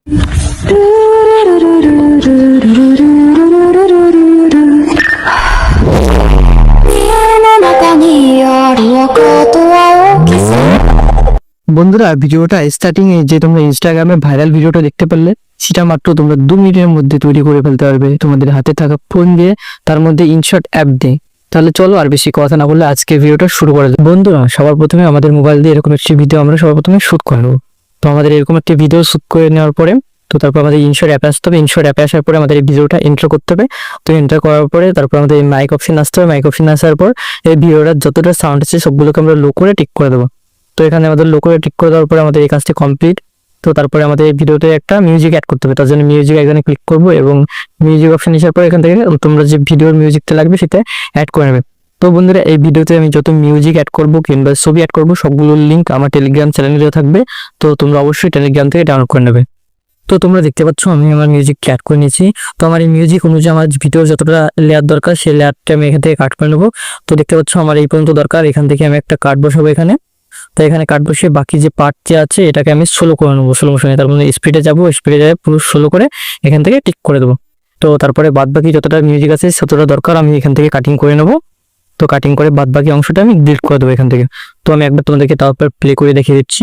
বন্ধুরা, ভিডিওটা স্টার্টিং এ যে তোমরা ইনস্টাগ্রামে ভাইরাল ভিডিওটা দেখতে পারলে, সেটা মাত্র তোমরা 2 মিনিটের মধ্যে তৈরি করে ফেলতে পারবে তোমাদের হাতে থাকা ফোন দিয়ে, তার মধ্যে ইনশট অ্যাপ দিয়ে। তাহলে চলো আর বেশি কথা না বলে আজকে ভিডিওটা শুরু করা যাক। বন্ধুরা, সবার প্রথমে আমাদের মোবাইল দিয়ে এরকম একটি ভিডিও আমরা সবার প্রথমে শুট করে নেবো। তো আমাদের এরকম একটি ভিডিও শুট করে নেওয়ার পরে তো তারপর আমাদের ইনশট অ্যাপে আসতে হবে। ইনশট অ্যাপে আসার পরে আমাদের এই ভিডিওটা এন্টার করতে হবে। তো এন্টার করার পরে তারপর আমাদের এই মাইক অপশন আসতে হবে। মাইক অপশন আসার পর এই ভিডিওটার যতটা সাউন্ড আছে সবগুলোকে আমরা লো করে টিক করে দেবো। তো এখানে আমাদের লো করে টিক করে দেওয়ার পরে আমাদের এই কাজটি কমপ্লিট। তো তারপরে আমাদের এই ভিডিওতে একটা মিউজিক অ্যাড করতে হবে। তার জন্য মিউজিক এখানে ক্লিক করবো এবং মিউজিক অপশন আসার পর এখান থেকে তোমরা যে ভিডিওর মিউজিকটা লাগবে সেটা অ্যাড করে নেবে। তো বন্ধুরা, এই ভিডিওতে আমি যত মিউজিক অ্যাড করবো কিংবা ছবি অ্যাড করবো সবগুলোর লিঙ্ক আমার টেলিগ্রাম চ্যানেলে থাকবে। তো তোমরা অবশ্যই টেলিগ্রাম থেকে ডাউনলোড করে নেবে। তো তোমরা দেখতে পাচ্ছ আমি আমার মিউজিক অ্যাড করে নিয়েছি। তো আমার এই মিউজিক অনুযায়ী আমার ভিডিওর যতটা লেয়ার দরকার সেই লেয়ারটা আমি এখান থেকে কাট করে নেবো। তো দেখতে পাচ্ছ আমার এই পর্যন্ত দরকার। এখান থেকে আমি একটা কাট বসাবো এখানে। তো এখানে কাট বসিয়ে বাকি যে পার্ট যে আছে এটাকে আমি স্লো করে নেবো। স্লো মোশনে, তার মধ্যে স্পিডে যাবো, স্পিডে যাবে পুরো স্লো করে এখান থেকে টিক করে দেবো। তো তারপরে বাদ বাকি যতটা মিউজিক আছে ততটা দরকার আমি এখান থেকে কাটিং করে নেবো। তো কাটিং করে বাদ বাকি অংশটা আমি ডিলিট করে দেবো এখান থেকে। তো আমি একবার তোমাদেরকে তারপর প্লে করে দেখিয়ে দিচ্ছি।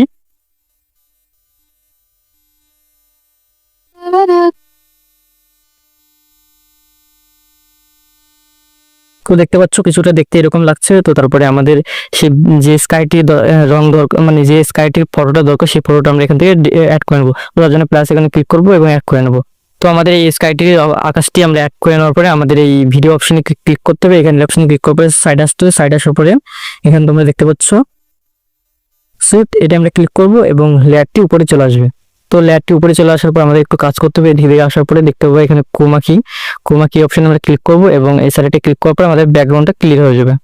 তো দেখতে পাচ্ছ কিছুটা দেখতে এরকম লাগছে। তো তারপরে আমাদের সে যে স্কাইটির রং দরকার, মানে যে স্কাইটির ফটোটা দরকার সেই ফটোটা আমরা এখান থেকে অ্যাড করে নেবো। তো তার জন্য প্লাস এখানে ক্লিক করবো এবং অ্যাড করে নেবো। তো আমাদের এই স্কাইটির আকাশটি আমরা অ্যাড করে নেওয়ার পরে আমাদের এই ভিডিও অপশনে ক্লিক করতে হবে। এখানে অপশনে ক্লিক করার পরে সাইড আসতে হবে। সাইড আসার পরে এখানে তোমরা দেখতে পাচ্ছ সুইফট, এটা আমরা ক্লিক করবো এবং লেয়ারটি উপরে চলে আসবে। তো লেয়ারটি উপরে চলে আসার পর আমাদের একটু কাজ করতে হবে। ধীরে আসার পরে দেখতে পাবো এখানে ক্রোমা কি অপশন আমরা ক্লিক করবো এবং এই সাইডে ক্লিক করার পর আমাদের ব্যাকগ্রাউন্ডটা ক্লিয়ার হয়ে যাবে।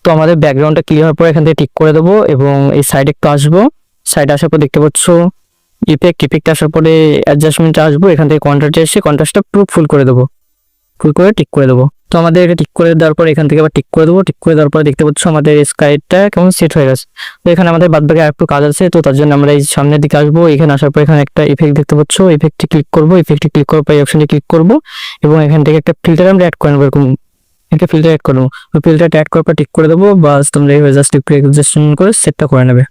তো আমাদের ব্যাকগ্রাউন্ডটা ক্লিয়ার হওয়ার পর এখান থেকে টিক করে দেবো এবং এই সাইডে একটু আসবো। সাইডে আসার পর দেখতে পাচ্ছ ইফেক্ট আসার পরে অ্যাডজাস্টমেন্টে আসবো। এখান থেকে কন্ট্রাস্টে এসে কন্ট্রাস্টটা পুরো ফুল করে দেবো, ফুল করে টিক করে দেবো। তো আমাদের এটা টিক করে দেওয়ার পর এখান থেকে আবার টিক করে দেবো। টিক করে দেওয়ার পর দেখতে পাচ্ছ আমাদের স্কাইটা কেমন সেট হয়ে গেছে। তো এখানে আমাদের বাদবাকি আরেকটু কাজ আছে। তো তার জন্য আমরা এই সামনের দিকে আসবো। এখানে আসার পর এখানে একটা ইফেক্ট দেখতে পাচ্ছ, ইফেক্টে ক্লিক করবো। ইফেক্টে ক্লিক করার পর এই অপশনে ক্লিক করবো এবং এখান থেকে একটা ফিল্টার আমরা অ্যাড করে নেবো। এরকম একটা ফিল্টার অ্যাড করবো। তো ফিল্টারটা অ্যাড করার পর টিক করে দেবো। বাস তোমরা এইভাবে জাস্ট একটু অ্যাডজাস্টমেন্ট করে সেটটা করে নেবে।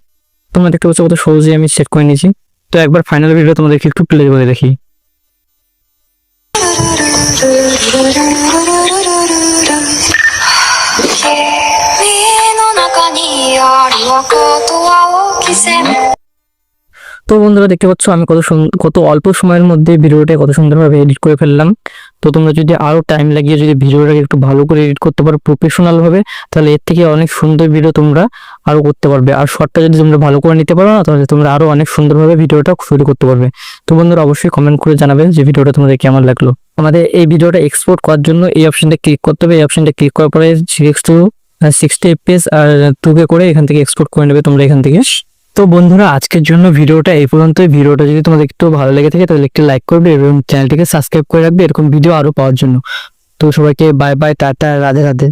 তোমরা দেখতে পাচ্ছ কত সহজেই আমি সেট করে নিয়েছি। তো একবার ফাইনাল ভিডিও তোমাদেরকে একটু প্লে করে দেখি। তো বন্ধুরা, দেখতে পাচ্ছ আমি কত অল্প সময়ের মধ্যে ভিডিওটা কত সুন্দরভাবে এডিট করে ফেললাম। তো তোমরা যদি আরো টাইম লাগিয়ে যদি ভিডিওটাকে একটু ভালো করে এডিট করতে পারো প্রফেশনাল ভাবে, তাহলে এর থেকে অনেক সুন্দর ভিডিও তোমরা আরো করতে পারবে। আর শর্টটা যদি তোমরা ভালো করে নিতে পারো না, তাহলে তোমরা আরো অনেক সুন্দরভাবে ভিডিওটা তৈরি করতে পারবে। তো বন্ধুরা, অবশ্যই কমেন্ট করে জানাবে যে ভিডিওটা তোমাদের কেমন লাগলো। আমাদের এই ভিডিওটা এক্সপোর্ট করার জন্য এই অপশনটা ক্লিক করতে হবে। এই অপশনটা ক্লিক করার পরে 60 fps আর 2K করে এখান থেকে এক্সপোর্ট করে নেবে তোমরা এখান থেকে। তো বন্ধুরা, আজকের জন্য ভিডিওটা এই পর্যন্তই। ভিডিওটা যদি তোমাদের একটু ভালো লেগে থাকে তাহলে একটু লাইক করবে এবং চ্যানেলটিকে সাবস্ক্রাইব করে রাখবে এরকম ভিডিও আরো পাওয়ার জন্য। তো সবাইকে bye bye, tata, Radhe Radhe.